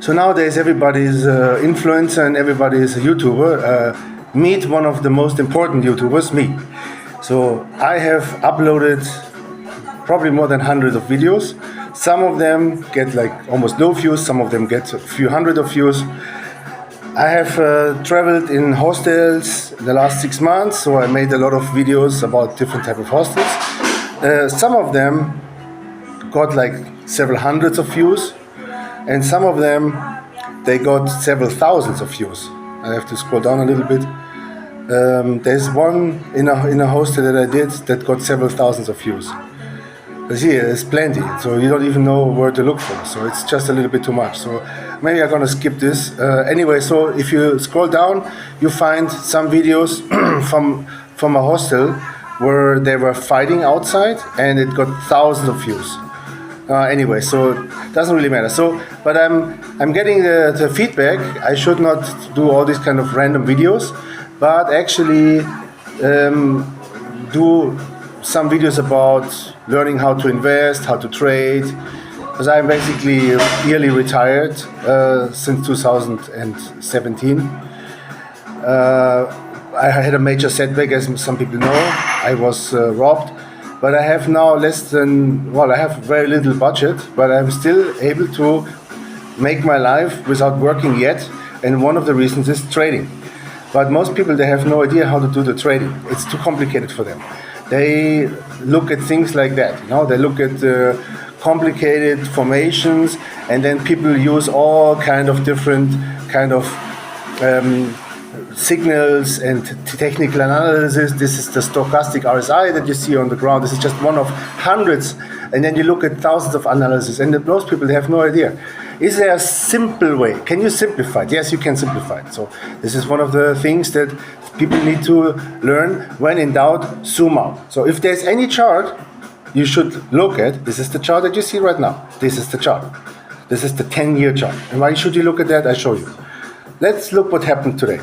So nowadays everybody's influencer and everybody's a YouTuber. Meet one of the most important YouTubers, me. So I have uploaded probably more than hundreds of videos. Some of them get like almost no views, some of them get a few hundred of views. I have traveled in hostels the last 6 months, so I made a lot of videos about different type of hostels. Some of them got like several hundreds of views, and some of them they got several thousands of views. I have to scroll down a little bit. There's one in a hostel that I did that got several thousands of views. But here, there's plenty, so you don't even know where to look for. So it's just a little bit too much. So maybe I'm gonna skip this. Anyway, so if you scroll down, you find some videos from a hostel where they were fighting outside, and it got thousands of views. Anyway, so it doesn't really matter. So, but I'm getting the feedback. I should not do all these kind of random videos, but actually do some videos about learning how to invest, how to trade, because I'm basically yearly retired since 2017. I had a major setback, as some people know. I was robbed, but I have now I have very little budget, but I'm still able to make my life without working yet, and one of the reasons is trading. But most people, they have no idea how to do the trading. It's too complicated for them. They look at things like that, they look at complicated formations, and then people use all kind of different kind of signals and technical analysis. This is the stochastic RSI that you see on the ground. This is just one of hundreds, and then you look at thousands of analysis, and most people, they have no idea. Is there a simple way? Can you simplify it? Yes, you can simplify it. So this is one of the things that people need to learn. When in doubt, zoom out. So if there's any chart you should look at, this is the chart that you see right now. This is the chart. This is the 10-year chart. And why should you look at that? I show you. Let's look what happened today.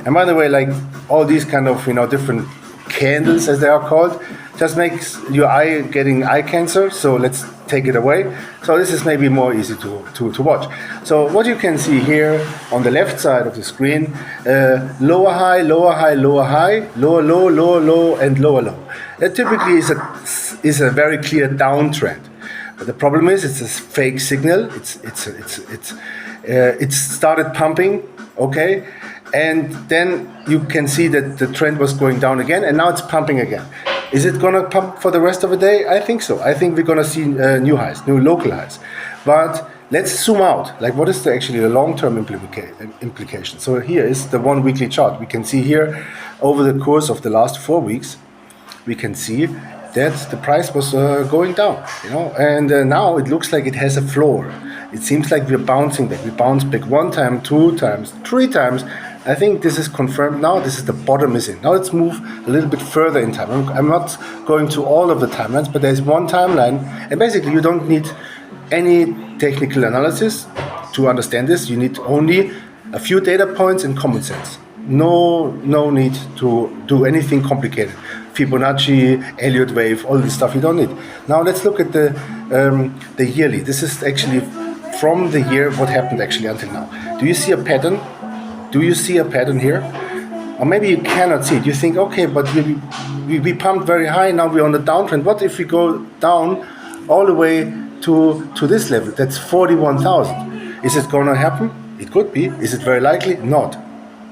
And by the way, like all these kind of different candles, as they are called, just makes your eye getting eye cancer. So let's take it away. So this is maybe more easy to watch. So what you can see here on the left side of the screen, lower high, lower high, lower high, lower low, lower low, and lower low. That typically is a very clear downtrend. But the problem is it's a fake signal. It started pumping, okay, and then you can see that the trend was going down again, and now it's pumping again. Is it going to pump for the rest of the day? I think so. I think we're going to see new highs, new local highs. But let's zoom out. Like, what is actually the long-term implication? So here is the 1 weekly chart. We can see here over the course of the last 4 weeks, we can see that the price was going down, and now it looks like it has a floor. It seems like we're bouncing back. We bounced back 1 time, 2 times, 3 times. I think this is confirmed now. This is the bottom is in. Now let's move a little bit further in time. I'm not going to all of the timelines, but there's one timeline, and basically you don't need any technical analysis to understand this. You need only a few data points and common sense. No need to do anything complicated. Fibonacci, Elliott wave, all this stuff you don't need. Now let's look at the yearly. This is actually from the year what happened actually until now. Do you see a pattern? Do you see a pattern here? Or maybe you cannot see it. You think, okay, but we pumped very high, now we're on the downtrend. What if we go down all the way to this level? That's 41,000. Is it going to happen? It could be. Is it very likely? Not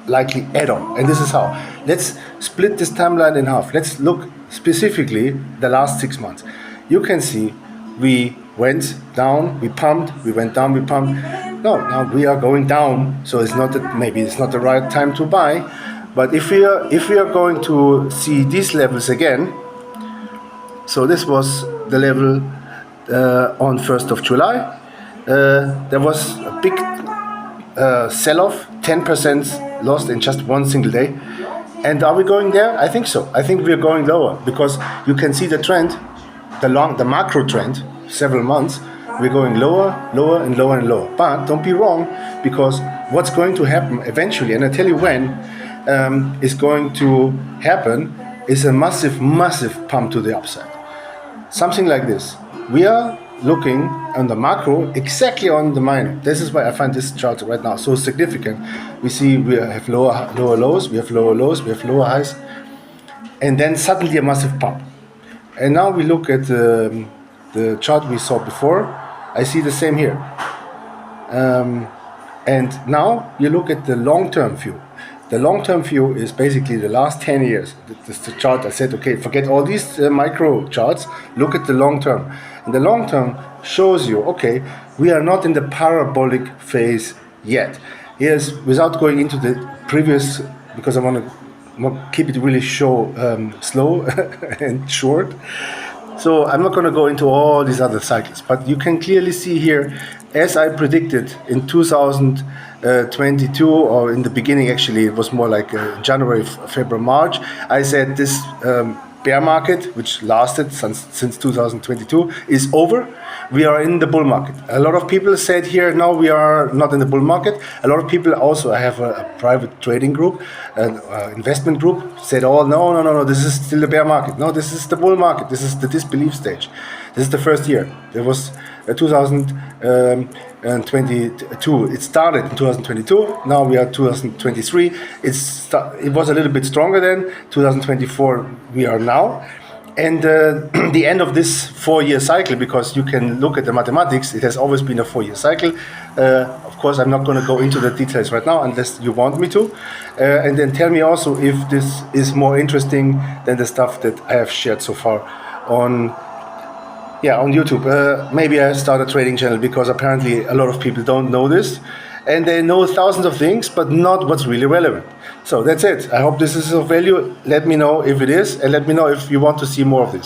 likely at all. And this is how. Let's split this timeline in half. Let's look specifically the last 6 months. You can see we went down, we pumped, we went down, we pumped. No, now we are going down, so it's not that maybe it's not the right time to buy. But if we are going to see these levels again, so this was the level on 1st of July. There was a big sell-off, 10% lost in just one single day. And are we going there? I think so. I think we're going lower, because you can see the trend, the macro trend, several months. We're going lower, lower, and lower and lower. But don't be wrong, because what's going to happen eventually, and I tell you when, is going to happen, is a massive pump to the upside. Something like this. We are looking on the macro exactly on the minor. This is why I find this chart right now so significant. We see we have lower lows, we have lower lows, we have lower highs, and then suddenly a massive pump. And now we look at the chart we saw before. I see the same here. And now you look at the long-term view. The long-term view is basically the last 10 years. This is the chart I said, okay, forget all these micro charts, look at the long-term. And the long-term shows you, okay, we are not in the parabolic phase yet. Here's, without going into the previous, because I want to keep it really slow and short. So I'm not going to go into all these other cycles, but you can clearly see here, as I predicted in 2022, or in the beginning actually, it was more like January, February, March, I said this bear market, which lasted since 2022, is over. We are in the bull market. A lot of people said here, no, we are not in the bull market. A lot of people also, I have a private trading group, an investment group, said, oh, no, this is still the bear market. No, this is the bull market. This is the disbelief stage. This is the first year. There was 2022. It started in 2022. Now we are 2023. It was a little bit stronger then. 2024 we are now. And the end of this 4-year cycle, because you can look at the mathematics, it has always been a 4-year cycle. Of course, I'm not going to go into the details right now unless you want me to. And then tell me also if this is more interesting than the stuff that I have shared so far on YouTube. Maybe I start a trading channel, because apparently a lot of people don't know this. And they know thousands of things, but not what's really relevant. So that's it. I hope this is of value. Let me know if it is, and let me know if you want to see more of this.